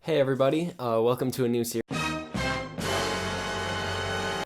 Hey everybody, welcome to a new series.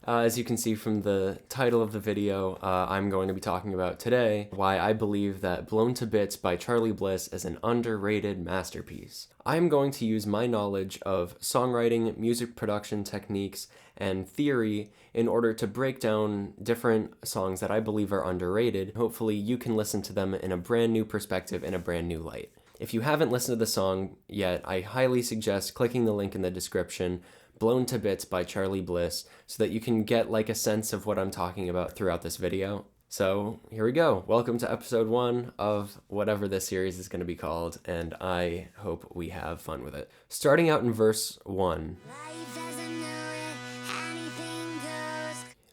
As you can see from the title of the video, I'm going to be talking about today why I believe that Blown to Bits by Charly Bliss is an underrated masterpiece. I'm going to use my knowledge of songwriting, music production techniques, and theory in order to break down different songs that I believe are underrated. Hopefully you can listen to them in a brand new perspective, in a brand new light. If you haven't listened to the song yet, I highly suggest clicking the link in the description, Blown to Bits by Charly Bliss, so that you can get like a sense of what I'm talking about throughout this video. So here we go. Welcome to episode 1 of whatever this series is going to be called, and I hope we have fun with it. Starting out in verse 1.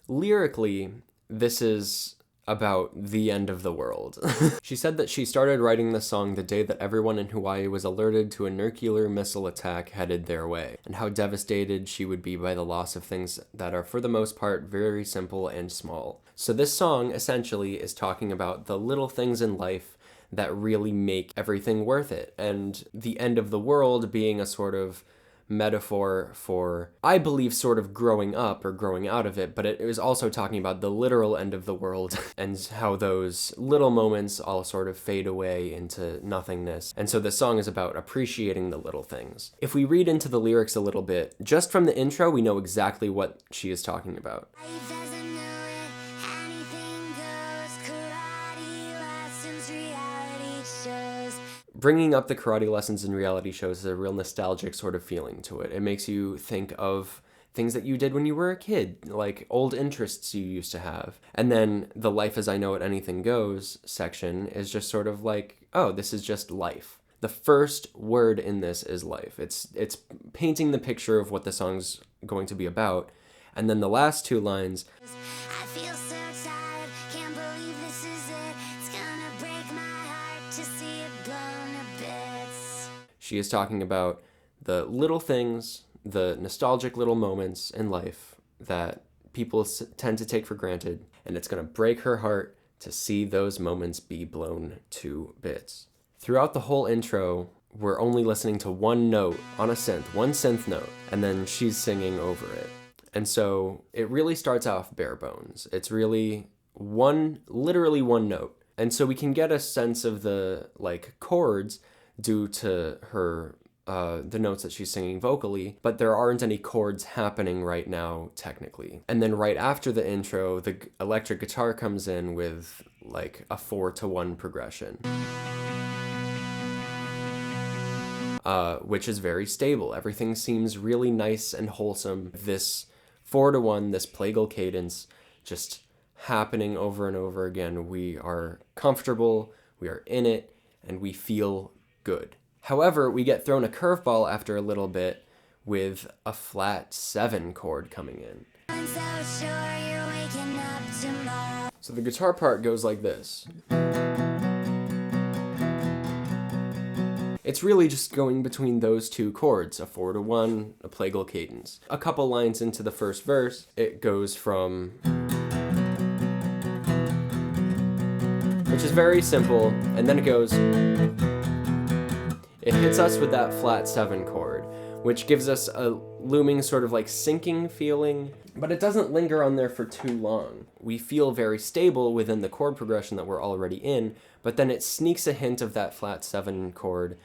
Lyrically, this is about the end of the world. She said that she started writing the song the day that everyone in Hawaii was alerted to a nuclear missile attack headed their way, and how devastated she would be by the loss of things that are for the most part very simple and small. So this song essentially is talking about the little things in life that really make everything worth it, and the end of the world being a sort of metaphor for, I believe, sort of growing up or growing out of it, but it was also talking about the literal end of the world and how those little moments all sort of fade away into nothingness. And so the song is about appreciating the little things. If we read into the lyrics a little bit, just from the intro, we know exactly what she is talking about. Bringing up the karate lessons in reality shows is a real nostalgic sort of feeling to it. It makes you think of things that you did when you were a kid, like old interests you used to have. And then the Life as I Know It Anything Goes section is just sort of like, oh, this is just life. The first word in this is life. It's painting the picture of what the song's going to be about. And then the last two lines, I feel so tired, can't believe this is it. It's gonna break my heart to see it blown to bits. She is talking about the little things, the nostalgic little moments in life that people tend to take for granted, and it's gonna break her heart to see those moments be blown to bits. Throughout the whole intro, we're only listening to one note on a synth, one synth note, and then she's singing over it. And so it really starts off bare bones. It's really literally one note. And so we can get a sense of the chords due to her, the notes that she's singing vocally, but there aren't any chords happening right now technically. And then right after the intro, the electric guitar comes in with like a 4-to-1 progression. Which is very stable. Everything seems really nice and wholesome. This 4-to-1, this plagal cadence, just happening over and over again. We are comfortable, we are in it, and we feel good. However, we get thrown a curveball after a little bit with a flat 7 chord coming in. I'm so sure you're waking up tomorrow. So the guitar part goes like this. It's really just going between those two chords, a 4-to-1, a plagal cadence. A couple lines into the first verse, it goes from, which is very simple, and then it goes, it hits us with that flat 7 chord, which gives us a looming sort of like sinking feeling, but it doesn't linger on there for too long. We feel very stable within the chord progression that we're already in, but then it sneaks a hint of that flat 7 chord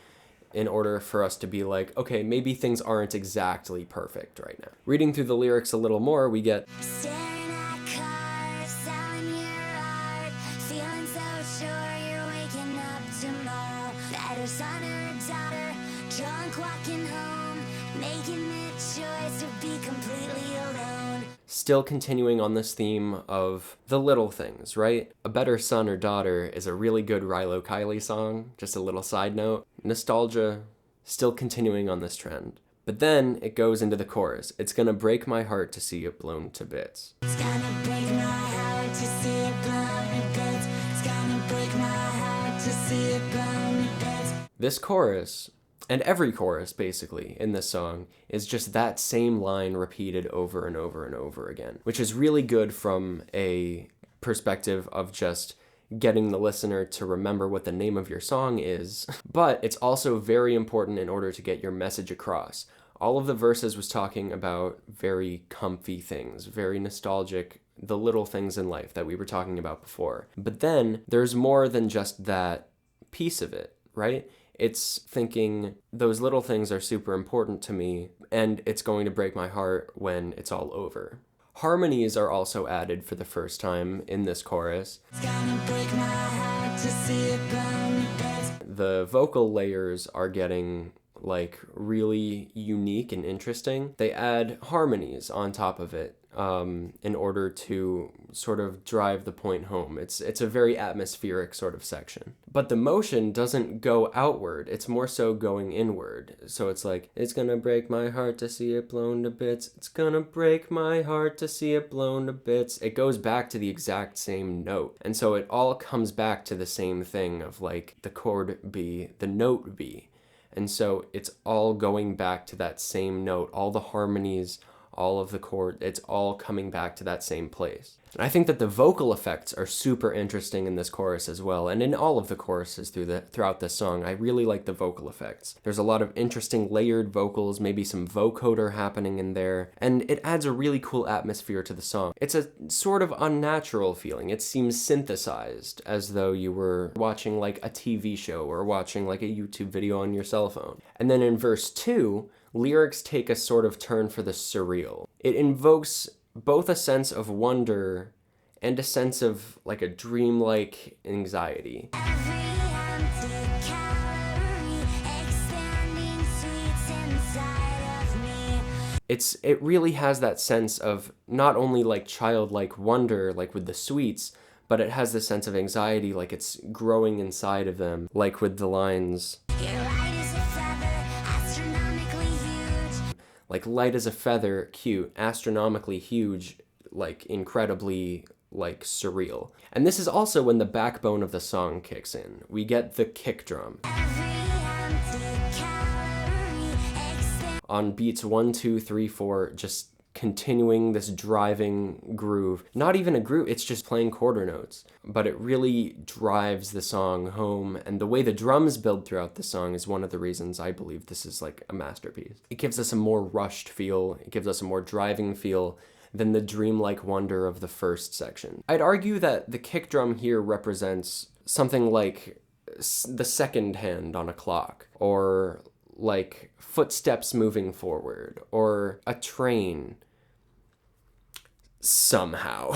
in order for us to be like, okay, maybe things aren't exactly perfect right now. Reading through the lyrics a little more, we get, staring at cars, selling your art, feeling so sure you're waking up tomorrow. That her son or daughter, drunk walking home, making the choice to be completely alone. Still continuing on this theme of the little things, right? A Better Son or Daughter is a really good Rilo Kiley song, just a little side note. Nostalgia, still continuing on this trend. But then it goes into the chorus. It's gonna break my heart to see it blown to bits. It's gonna break my heart to see it blown to bits. It's gonna break my heart to see it blown to bits. This chorus, and every chorus basically in this song, is just that same line repeated over and over and over again, which is really good from a perspective of just getting the listener to remember what the name of your song is, but it's also very important in order to get your message across. All of the verses was talking about very comfy things, very nostalgic, the little things in life that we were talking about before. But then there's more than just that piece of it, right? It's thinking those little things are super important to me, and it's going to break my heart when it's all over. Harmonies are also added for the first time in this chorus. It's gonna break my heart to see it burn. The vocal layers are getting like really unique and interesting. They add harmonies on top of it in order to sort of drive the point home. It's a very atmospheric sort of section. But the motion doesn't go outward, it's more so going inward. So it's like, it's gonna break my heart to see it blown to bits. It's gonna break my heart to see it blown to bits. It goes back to the exact same note. And so it all comes back to the same thing of like the chord B, the note B. And so it's all going back to that same note, all the harmonies, all of the chord, it's all coming back to that same place. And I think that the vocal effects are super interesting in this chorus as well, and in all of the choruses throughout this song. I really like the vocal effects. There's a lot of interesting layered vocals, maybe some vocoder happening in there, and it adds a really cool atmosphere to the song. It's a sort of unnatural feeling. It seems synthesized, as though you were watching like a TV show or watching like a YouTube video on your cell phone. And then in verse 2, lyrics take a sort of turn for the surreal. It invokes both a sense of wonder and a sense of like a dreamlike anxiety. It really has that sense of not only like childlike wonder, like with the sweets, but it has this sense of anxiety, like it's growing inside of them, like with the lines. Like light as a feather, cute, astronomically huge, like incredibly like surreal. And this is also when the backbone of the song kicks in. We get the kick drum. On beats 1, 2, 3, 4, just continuing this driving groove. Not even a groove, it's just playing quarter notes. But it really drives the song home, and the way the drums build throughout the song is one of the reasons I believe this is like a masterpiece. It gives us a more rushed feel, it gives us a more driving feel than the dreamlike wonder of the first section. I'd argue that the kick drum here represents something like the second hand on a clock, or like footsteps moving forward, or a train. Somehow.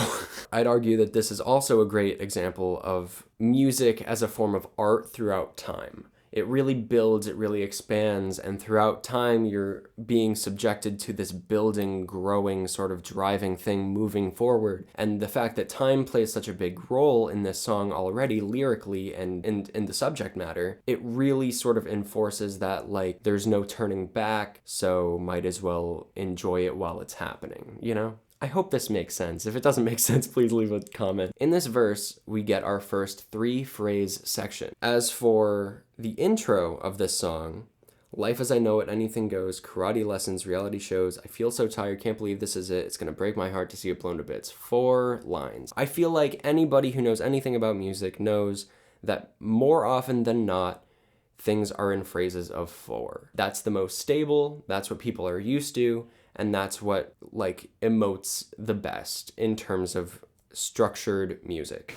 I'd argue that this is also a great example of music as a form of art throughout time. It really builds, it really expands, and throughout time you're being subjected to this building, growing, sort of driving thing moving forward. And the fact that time plays such a big role in this song already, lyrically and in the subject matter, it really sort of enforces that, like, there's no turning back, so might as well enjoy it while it's happening, you know? I hope this makes sense. If it doesn't make sense, please leave a comment. In this verse, we get our first 3-phrase section. As for the intro of this song, life as I know it, anything goes, karate lessons, reality shows, I feel so tired, can't believe this is it, it's gonna break my heart to see it blown to bits. 4 lines. I feel like anybody who knows anything about music knows that more often than not, things are in phrases of 4. That's the most stable, that's what people are used to, and that's what like emotes the best in terms of structured music.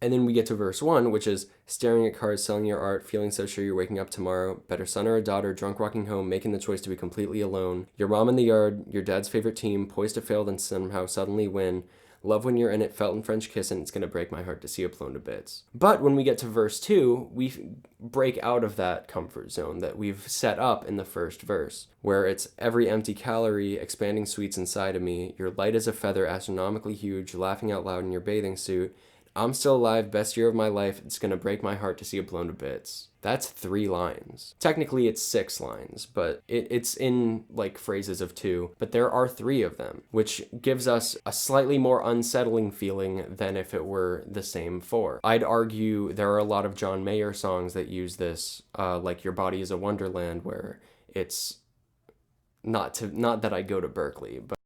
And then we get to verse 1, which is staring at cars, selling your art, feeling so sure you're waking up tomorrow, better son or a daughter, drunk walking home, making the choice to be completely alone, your mom in the yard, your dad's favorite team, poised to fail then somehow suddenly win, love when you're in it, felt in French kissing, it's gonna break my heart to see it blown to bits. But when we get to verse 2, we break out of that comfort zone that we've set up in the first verse, where it's every empty calorie, expanding sweets inside of me, you're light as a feather, astronomically huge, laughing out loud in your bathing suit, I'm still alive, best year of my life, it's gonna break my heart to see it blown to bits. That's 3 lines. Technically it's 6 lines, but it's in like phrases of 2, but there are 3 of them, which gives us a slightly more unsettling feeling than if it were the same 4. I'd argue there are a lot of John Mayer songs that use this, like Your Body is a Wonderland, where it's not that I go to Berkeley, but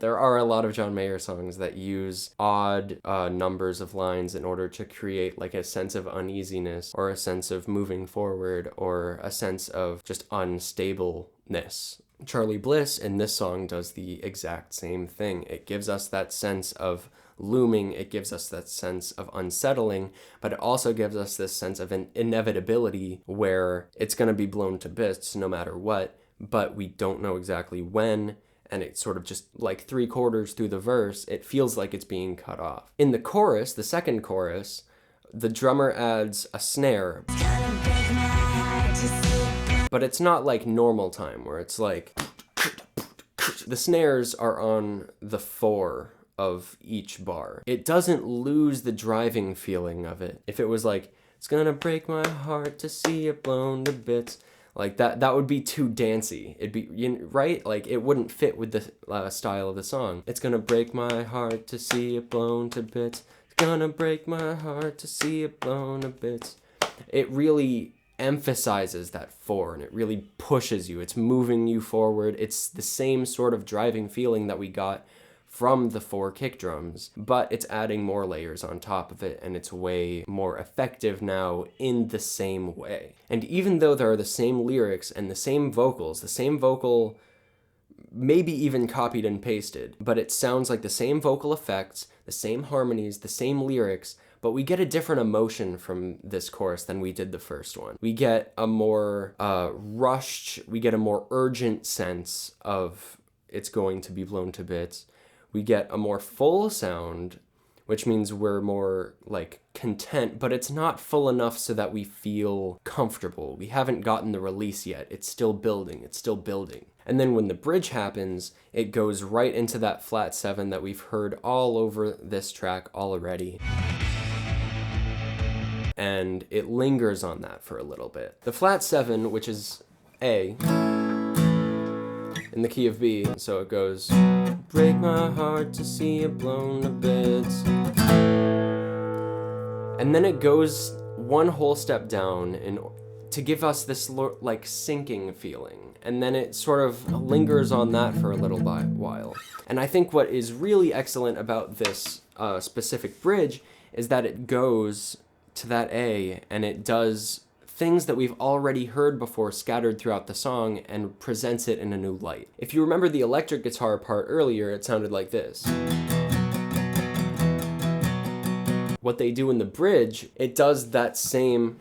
There are a lot of John Mayer songs that use odd numbers of lines in order to create like a sense of uneasiness or a sense of moving forward or a sense of just unstableness. Charly Bliss in this song does the exact same thing. It gives us that sense of looming, it gives us that sense of unsettling, but it also gives us this sense of an inevitability where it's going to be blown to bits no matter what, but we don't know exactly when, and it's sort of just like 3/4 through the verse, it feels like it's being cut off. In the chorus, the second chorus, the drummer adds a snare, but it's not like normal time where it's like, the snares are on the 4 of each bar. It doesn't lose the driving feeling of it. If it was like, it's gonna break my heart to see it blown to bits, like that would be too dancey. It'd be, right? Like it wouldn't fit with the style of the song. It's gonna break my heart to see it blown to bits. It's gonna break my heart to see it blown to bits. It really emphasizes that 4 and it really pushes you. It's moving you forward. It's the same sort of driving feeling that we got from the 4 kick drums, but it's adding more layers on top of it, and it's way more effective now in the same way. And even though there are the same lyrics and the same vocals, the same vocal maybe even copied and pasted, but it sounds like the same vocal effects, the same harmonies, the same lyrics, but we get a different emotion from this chorus than we did the first one. We get a more rushed, we get a more urgent sense of it's going to be blown to bits. We get a more full sound, which means we're more like content, but it's not full enough so that we feel comfortable. We haven't gotten the release yet. It's still building. It's still building. And then when the bridge happens, it goes right into that flat 7 that we've heard all over this track already. And it lingers on that for a little bit. The flat 7, which is A, in the key of B, so it goes, break my heart to see it blown to bits. And then it goes one whole step down to give us this like sinking feeling. And then it sort of lingers on that for a little while. And I think what is really excellent about this specific bridge is that it goes to that A and it does things that we've already heard before scattered throughout the song and presents it in a new light. If you remember the electric guitar part earlier, it sounded like this. What they do in the bridge, it does that same,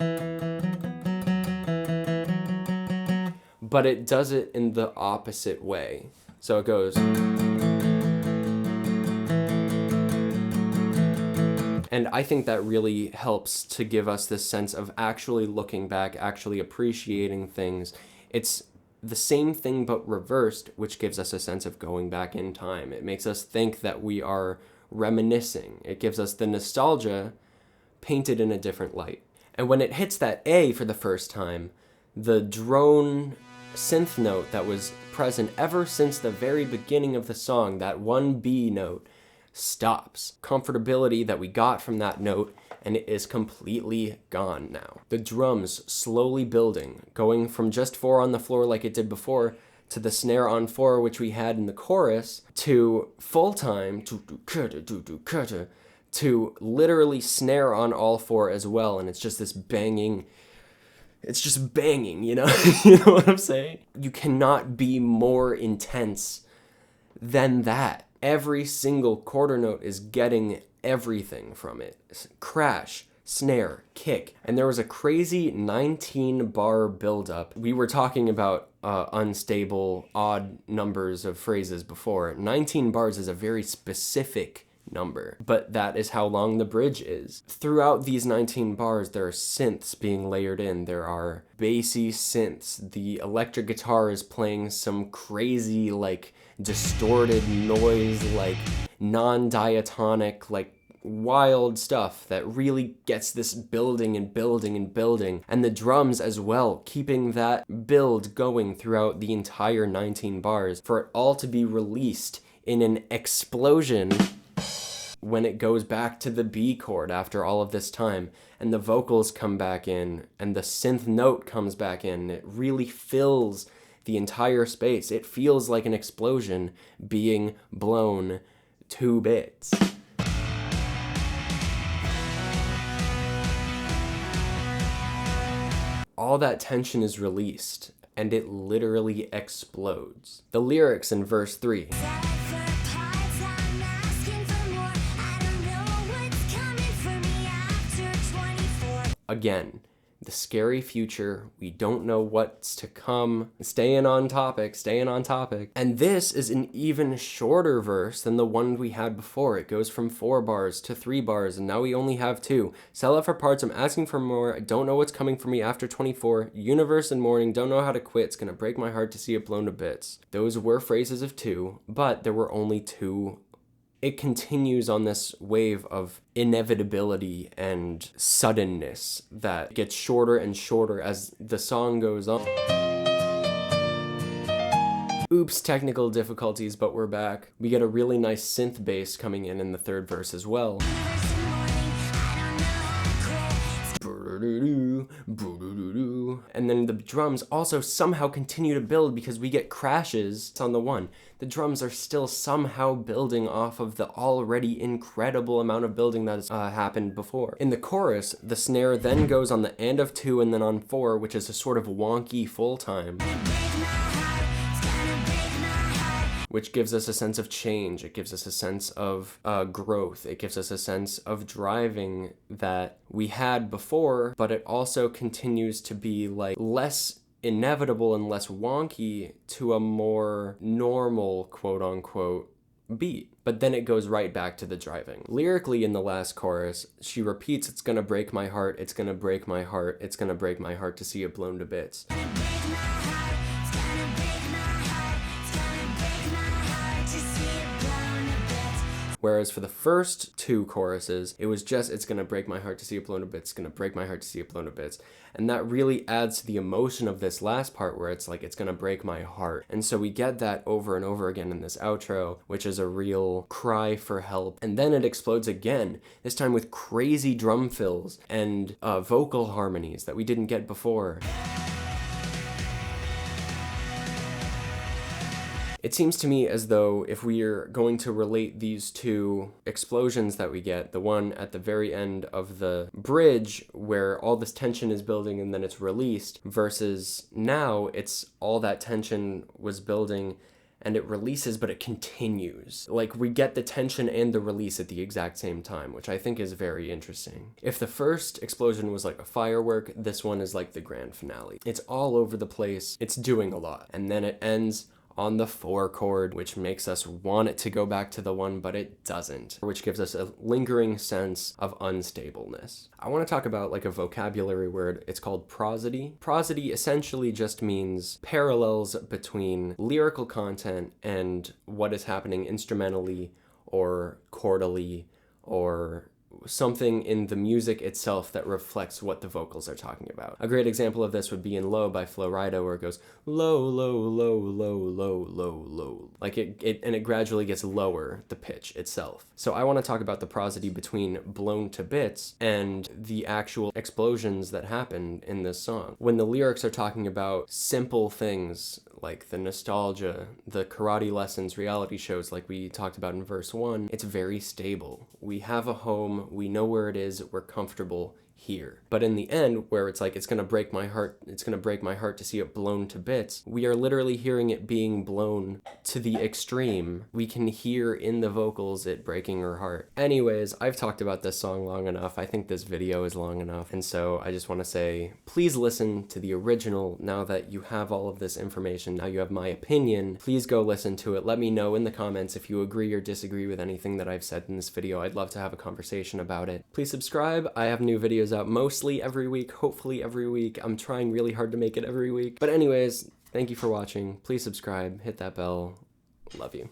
but it does it in the opposite way. So it goes, and I think that really helps to give us this sense of actually looking back, actually appreciating things. It's the same thing but reversed, which gives us a sense of going back in time. It makes us think that we are reminiscing. It gives us the nostalgia painted in a different light. And when it hits that A for the first time, the drone synth note that was present ever since the very beginning of the song, that one B note, stops. Comfortability that we got from that note, and it is completely gone now. The drums slowly building, going from just 4 on the floor like it did before, to the snare on 4 which we had in the chorus, to full time, to literally snare on all 4 as well, and it's just this banging. It's just banging, you know? You know what I'm saying? You cannot be more intense than that. Every single quarter note is getting everything from it. Crash, snare, kick. And there was a crazy 19-bar buildup. We were talking about unstable, odd numbers of phrases before. 19 bars is a very specific number, but that is how long the bridge is. Throughout these 19 bars, there are synths being layered in. There are bassy synths. The electric guitar is playing some crazy, like, distorted noise, like non-diatonic, like wild stuff that really gets this building and building and building. And the drums as well, keeping that build going throughout the entire 19 bars for it all to be released in an explosion when it goes back to the B chord after all of this time, and the vocals come back in and the synth note comes back in. It really fills the entire space. It feels like an explosion being blown to bits. All that tension is released, and it literally explodes. The lyrics in verse 3. Again, the scary future, we don't know what's to come, staying on topic. And this is an even shorter verse than the one we had before. It goes from 4 bars to 3 bars, and now we only have 2. Sell out for parts, I'm asking for more, I don't know what's coming for me after 24. Universe and morning, don't know how to quit, it's gonna break my heart to see it blown to bits. Those were phrases of 2, but there were only 2. It continues on this wave of inevitability and suddenness that gets shorter and shorter as the song goes on. Oops, technical difficulties, but we're back. We get a really nice synth bass coming in the 3rd verse as well. And then the drums also somehow continue to build because we get crashes on the 1. The drums are still somehow building off of the already incredible amount of building that has happened before. In the chorus, the snare then goes on the and of 2 and then on 4, which is a sort of wonky full time, which gives us a sense of change. It gives us a sense of growth. It gives us a sense of driving that we had before, but it also continues to be like less inevitable and less wonky to a more normal, quote unquote, beat. But then it goes right back to the driving. Lyrically in the last chorus, she repeats, it's gonna break my heart, it's gonna break my heart, it's gonna break my heart to see it blown to bits. Whereas for the first 2 choruses, it was just, it's gonna break my heart to see it blown to bits, it's gonna break my heart to see it blown to bits. And that really adds to the emotion of this last part where it's like, it's gonna break my heart. And so we get that over and over again in this outro, which is a real cry for help. And then it explodes again, this time with crazy drum fills and vocal harmonies that we didn't get before. It seems to me as though if we are going to relate these 2 explosions that we get, the one at the very end of the bridge where all this tension is building and then it's released, versus now it's all that tension was building and it releases, but it continues. Like we get the tension and the release at the exact same time, which I think is very interesting. If the first explosion was like a firework, this one is like the grand finale. It's all over the place, it's doing a lot, and then it ends on the 4 chord, which makes us want it to go back to the 1, but it doesn't, which gives us a lingering sense of unstableness. I want to talk about like a vocabulary word. It's called prosody. Prosody essentially just means parallels between lyrical content and what is happening instrumentally or chordally or something in the music itself that reflects what the vocals are talking about. A great example of this would be in Low by Flo Rida, where it goes low, low, low, low, low, low, low. Like it gradually gets lower, the pitch itself. So I want to talk about the prosody between Blown to Bits and the actual explosions that happen in this song. When the lyrics are talking about simple things like the nostalgia, the karate lessons, reality shows like we talked about in verse 1, it's very stable. We have a home, we know where it is, we're comfortable here. But in the end, where it's like, it's gonna break my heart to see it blown to bits, we are literally hearing it being blown to the extreme. We can hear in the vocals it breaking her heart. Anyways, I've talked about this song long enough. I think this video is long enough. And so I just wanna say, please listen to the original now that you have all of this information. Now you have my opinion. Please go listen to it. Let me know in the comments if you agree or disagree with anything that I've said in this video. I'd love to have a conversation about it. Please subscribe. I have new videos out mostly every week, hopefully every week. I'm trying really hard to make it every week. But anyways, thank you for watching. Please subscribe, hit that bell. Love you.